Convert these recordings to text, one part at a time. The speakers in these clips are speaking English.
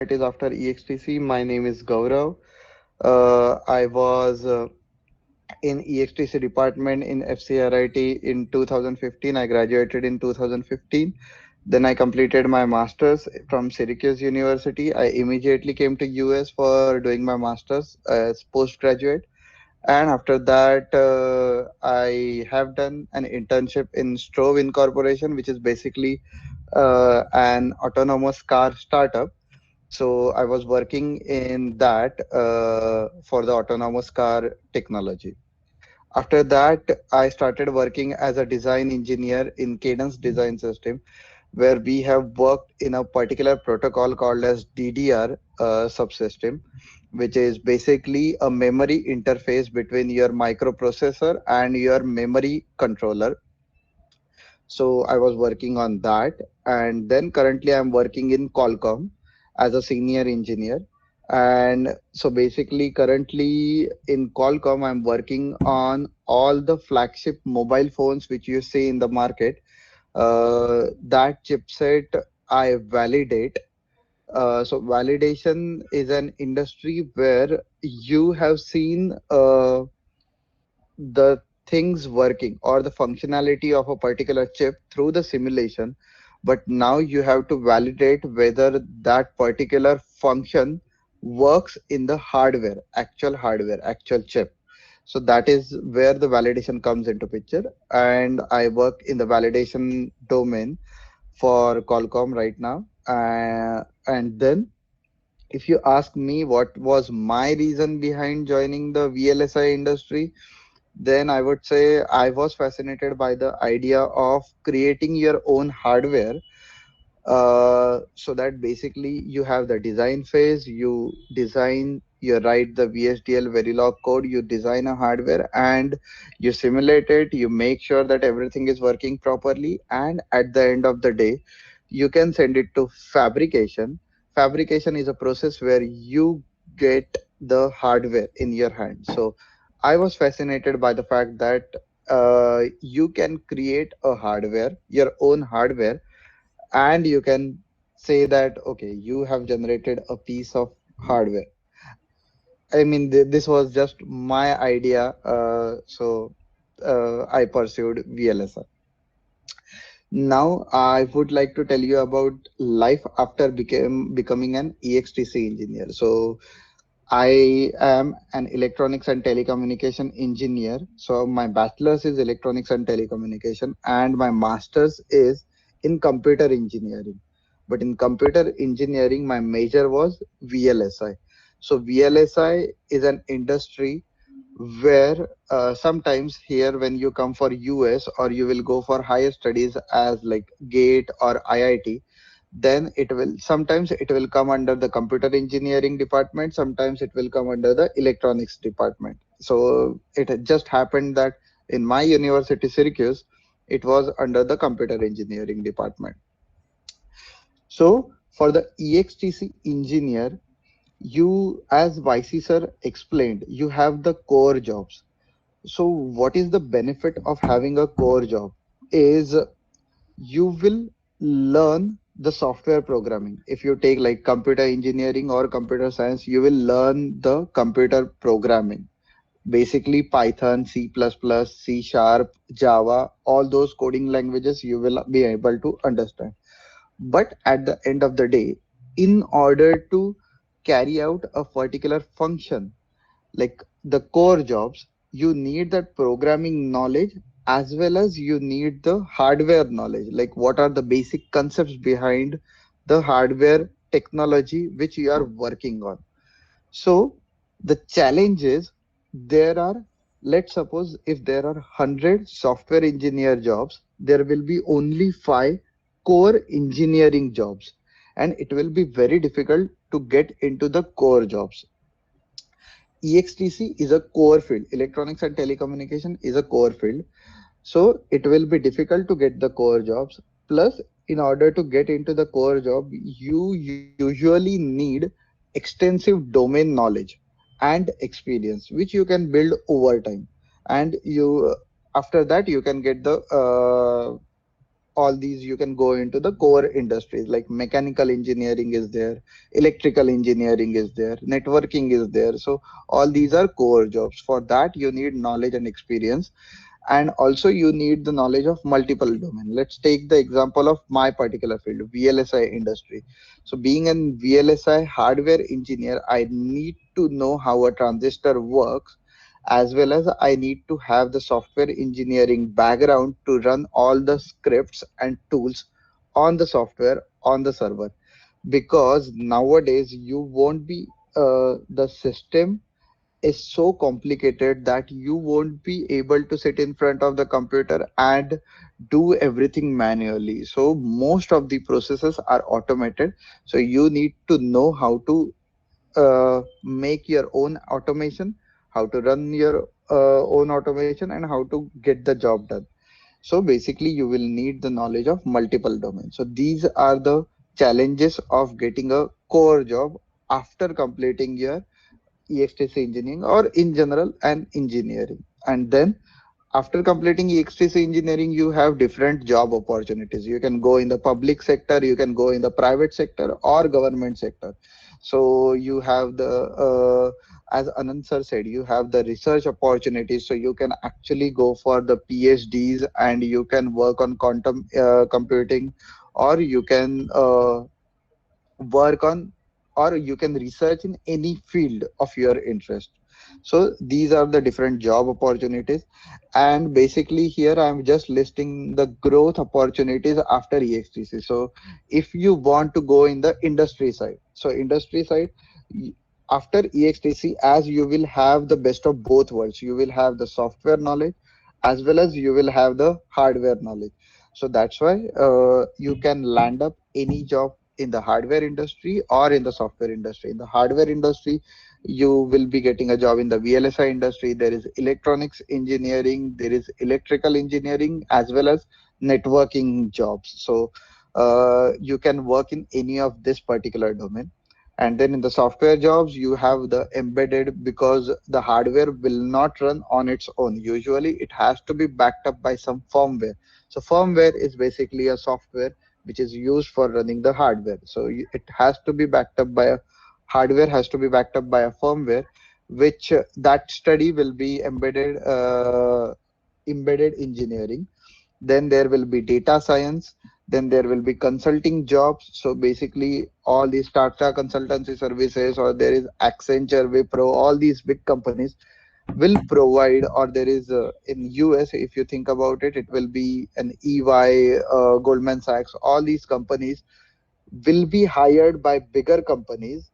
opportunities after EXTC. My name is Gaurav. I was in EXTC department in FCRIT in 2015. I graduated in 2015. Then I completed my master's from Syracuse University. I immediately came to US for doing my master's as postgraduate. And after that, I have done an internship in Strove Incorporation, which is basically an autonomous car startup. So I was working in that for the autonomous car technology. After that, I started working as a design engineer in Cadence Design System, where we have worked in a particular protocol called as DDR subsystem, which is basically a memory interface between your microprocessor and your memory controller. So I was working on that, and then currently I'm working in Qualcomm as a senior engineer. And so basically, currently in Qualcomm, I'm working on all the flagship mobile phones which you see in the market. That chipset I validate. So validation is an industry where you have seen the things working or the functionality of a particular chip through the simulation, but now you have to validate whether that particular function works in the hardware, actual chip. So that is where the validation comes into picture, and I work in the validation domain for Qualcomm right now. And then if you ask me what was my reason behind joining the VLSI industry, then I would say I was fascinated by the idea of creating your own hardware, so that basically you have the design phase, you design, you write the VSDL Verilog code, you design a hardware and you simulate it, you make sure that everything is working properly, and at the end of the day, you can send it to fabrication. Fabrication is a process where you get the hardware in your hand. So I was fascinated by the fact that you can create a hardware, your own hardware, and you can say that okay, you have generated a piece of hardware. I mean, this was just my idea. I pursued VLSI. Now I would like to tell you about life after becoming an EXTC engineer. So I am an electronics and telecommunication engineer. So my bachelor's is electronics and telecommunication, and my master's is in computer engineering. But in computer engineering, my major was VLSI. So VLSI is an industry where sometimes here when you come for US or you will go for higher studies as like GATE or IIT, then it will sometimes it will come under the computer engineering department, sometimes it will come under the electronics department. So it had just happened that in my university, Syracuse, it was under the computer engineering department. So for the EXTC engineer, you, as YC sir explained, you have the core jobs. So what is the benefit of having a core job is you will learn the software programming. If you take like computer engineering or computer science, you will learn the computer programming. Basically Python, C++, C Sharp, Java, all those coding languages you will be able to understand. But at the end of the day, in order to carry out a particular function, like the core jobs, you need that programming knowledge as well as you need the hardware knowledge, like what are the basic concepts behind the hardware technology which you are working on. So the challenge is, there are, let's suppose if there are 100 software engineer jobs, there will be only 5 core engineering jobs, and it will be very difficult to get into the core jobs. EXTC is a core field. Electronics and telecommunication is a core field. So it will be difficult to get the core jobs. Plus, in order to get into the core job, you usually need extensive domain knowledge and experience, which you can build over time. And you, after that, you can get the all these you can go into the core industries like mechanical engineering is there, electrical engineering is there, networking is there. So all these are core jobs. For that you need knowledge and experience, and also you need the knowledge of multiple domain. Let's take the example of my particular field, VLSI industry. So being an VLSI hardware engineer, I need to know how a transistor works, as well as I need to have the software engineering background to run all the scripts and tools on the software on the server. Because nowadays you won't be the system is so complicated that you won't be able to sit in front of the computer and do everything manually. So most of the processes are automated. So you need to know how to make your own automation, how to run your own automation, and how to get the job done. So basically, you will need the knowledge of multiple domains. So these are the challenges of getting a core job after completing your EXTC engineering or in general an engineering. And then after completing EXTC engineering, you have different job opportunities. You can go in the public sector, you can go in the private sector or government sector. So you have as Anand sir said, you have the research opportunities. So you can actually go for the PhDs and you can work on quantum computing, or you can work on, or you can research in any field of your interest. So these are the different job opportunities. And basically here I'm just listing the growth opportunities after EXTC. So if you want to go in the industry side, so industry side, y- after EXTC, as you will have the best of both worlds, you will have the software knowledge as well as you will have the hardware knowledge. So that's why you can land up any job in the hardware industry or in the software industry. In the hardware industry, you will be getting a job in the VLSI industry. There is electronics engineering, there is electrical engineering, as well as networking jobs. So you can work in any of this particular domain. And then in the software jobs, you have the embedded, because the hardware will not run on its own. Usually, it has to be backed up by some firmware. So firmware is basically a software which is used for running the hardware. So it has to be backed up by a hardware, has to be backed up by a firmware, which that study will be embedded engineering. Then there will be data science. Then there will be consulting jobs. So basically all these Tata consultancy services, or there is Accenture, Wipro, all these big companies will provide, or there is in US, if you think about it, it will be an EY, Goldman Sachs. All these companies will be hired by bigger companies,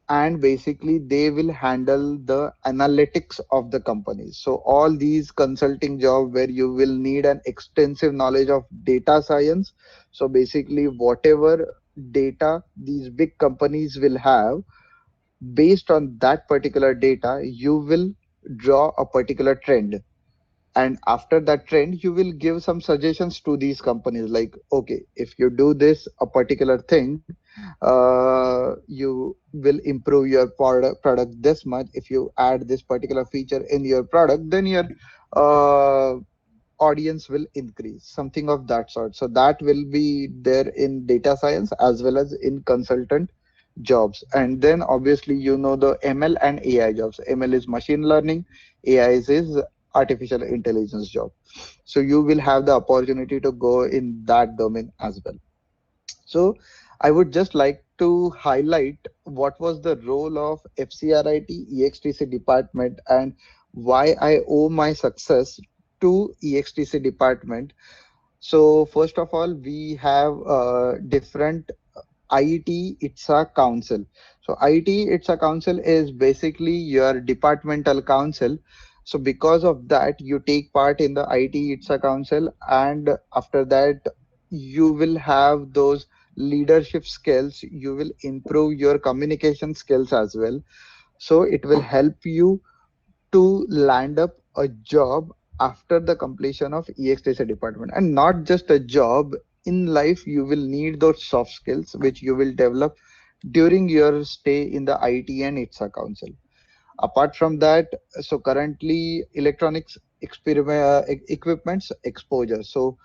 and basically they will handle the analytics of the companies. So all these consulting job where you will need an extensive knowledge of data science. So basically whatever data these big companies will have, based on that particular data you will draw a particular trend, and after that trend you will give some suggestions to these companies, like, okay, if you do this a particular thing, you will improve your product this much. If you add this particular feature in your product, then your uh, audience will increase, something of that sort. So that will be there in data science as well as in consultant jobs. And then obviously the ML and AI jobs. ML is machine learning, AI is artificial intelligence job. So you will have the opportunity to go in that domain as well. So I would just like to highlight what was the role of FCRIT EXTC department and why I owe my success to EXTC department. So first of all, we have different IET ITSA council. So IET ITSA council is basically your departmental council. So because of that, you take part in the IET ITSA council, and after that, you will have those leadership skills. You will improve your communication skills as well. So it will help you to land up a job after the completion of EXTC department, and not just a job. In life you will need those soft skills which you will develop during your stay in the IT and ITSA council. Apart from that, so currently electronics equipments exposure. So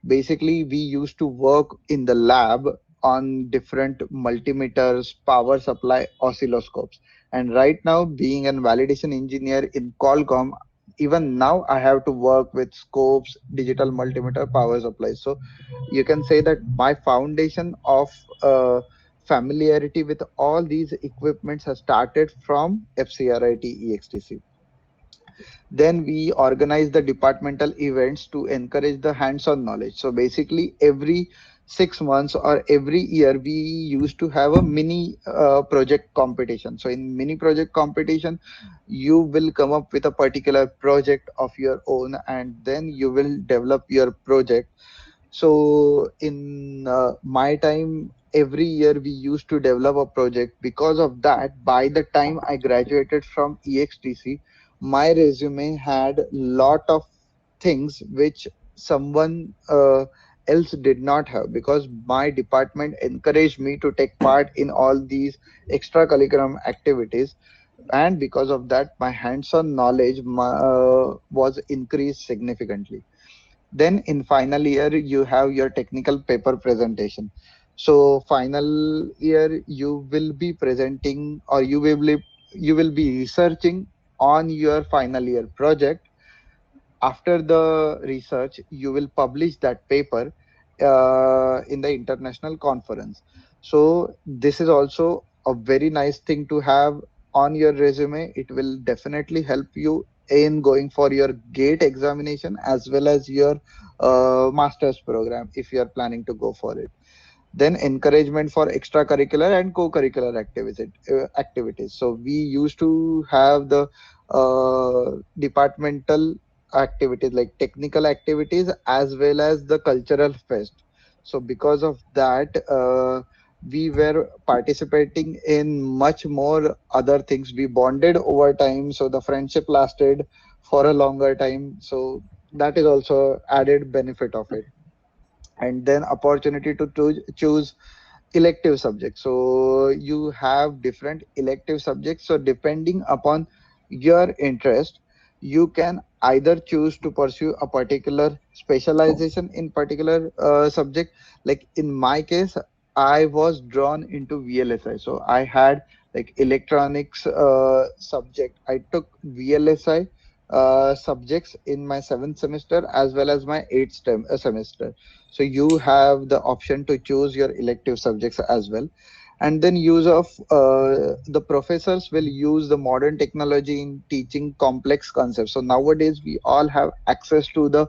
Basically, we used to work in the lab on different multimeters, power supply, oscilloscopes. And right now, being a validation engineer in Qualcomm, even now I have to work with scopes, digital multimeter, power supplies. So you can say that my foundation of familiarity with all these equipments has started from FCRIT EXTC. Then we organize the departmental events to encourage the hands-on knowledge. So basically, every 6 months or every year, we used to have a mini project competition. So in mini project competition, you will come up with a particular project of your own, and then you will develop your project. So in my time, every year we used to develop a project. Because of that, by the time I graduated from EXTC, my resume had lot of things which someone else did not have, because my department encouraged me to take part in all these extracurricular activities. And because of that, my hands-on knowledge was increased significantly. Then in final year, you have your technical paper presentation. So final year, you will be presenting, or you will be researching on your final year project. After the research, you will publish that paper in the international conference. So this is also a very nice thing to have on your resume. It will definitely help you in going for your gate examination as well as your master's program if you are planning to go for it. Then encouragement for extracurricular and co-curricular activities. So we used to have the departmental activities like technical activities as well as the cultural fest. So because of that, we were participating in much more other things. We bonded over time, so the friendship lasted for a longer time. So that is also added benefit of it. And then opportunity to choose elective subjects. So you have different elective subjects. So depending upon your interest, you can either choose to pursue a particular specialization in particular subject. Like in my case, I was drawn into VLSI. So I had like electronics subject. I took VLSI subjects in my seventh semester as well as my semester. So you have the option to choose your elective subjects as well. And then use of the professors will use the modern technology in teaching complex concepts. So nowadays we all have access to the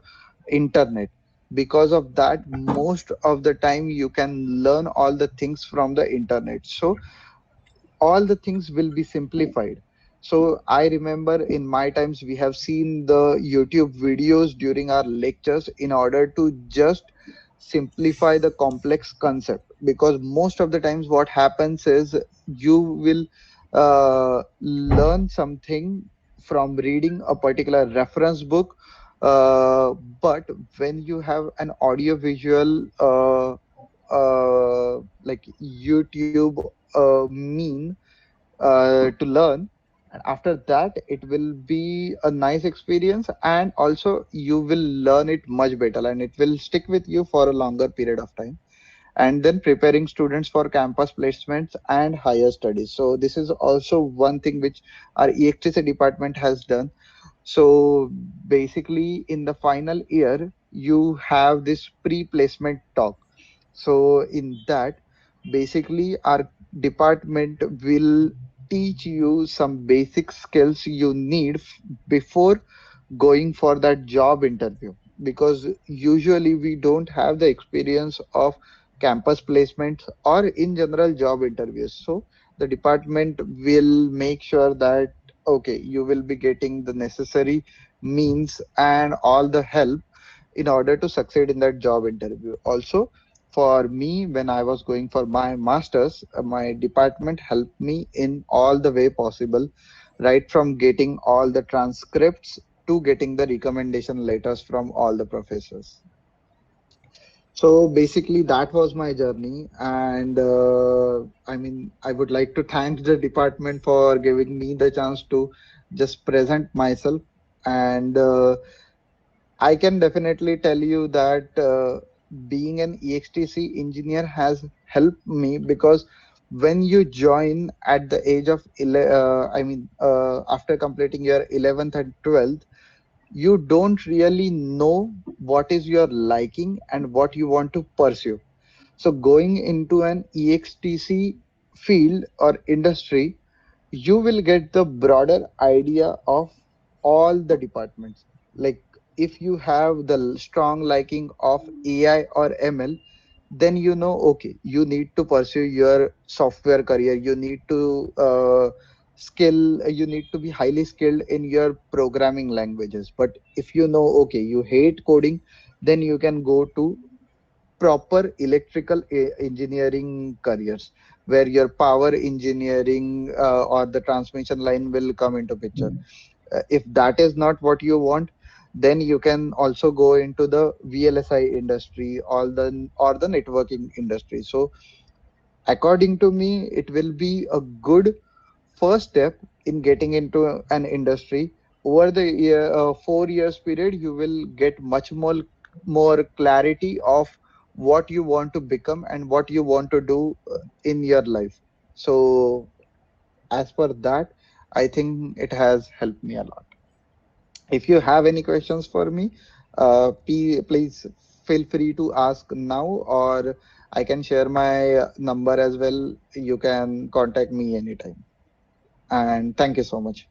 internet. Because of that, most of the time you can learn all the things from the internet. So all the things will be simplified. So I remember in my times we have seen the YouTube videos during our lectures in order to just simplify the complex concept. Because most of the times what happens is you will learn something from reading a particular reference book, but when you have an audio visual like YouTube mean to learn, and after that it will be a nice experience, and also you will learn it much better and it will stick with you for a longer period of time. And then preparing students for campus placements and higher studies. So this is also one thing which our EXTC department has done. So basically in the final year you have this pre-placement talk. So in that, basically our department will teach you some basic skills you need before going for that job interview. Because usually we don't have the experience of campus placements or in general job interviews. So the department will make sure that okay, you will be getting the necessary means and all the help in order to succeed in that job interview. Also, for me, when I was going for my master's, my department helped me in all the way possible, right from getting all the transcripts to getting the recommendation letters from all the professors. So basically, that was my journey, and I mean, I would like to thank the department for giving me the chance to just present myself. And I can definitely tell you that being an EXTC engineer has helped me because when you join at the age of after completing your 11th and 12th, you don't really know what is your liking and what you want to pursue. So going into an EXTC field or industry, you will get the broader idea of all the departments. Like if you have the strong liking of AI or ML, then you know, okay, you need to pursue your software career. You need to be highly skilled in your programming languages. But if you know, okay, you hate coding, then you can go to proper electrical engineering careers where your power engineering or the transmission line will come into picture. If that is not what you want, then you can also go into the VLSI industry or the networking industry. So according to me, it will be a good first step in getting into an industry. Over the 4 years period, you will get much more clarity of what you want to become and what you want to do in your life. So as per that, I think it has helped me a lot. If you have any questions for me, please feel free to ask now, or I can share my number as well. You can contact me anytime. And thank you so much.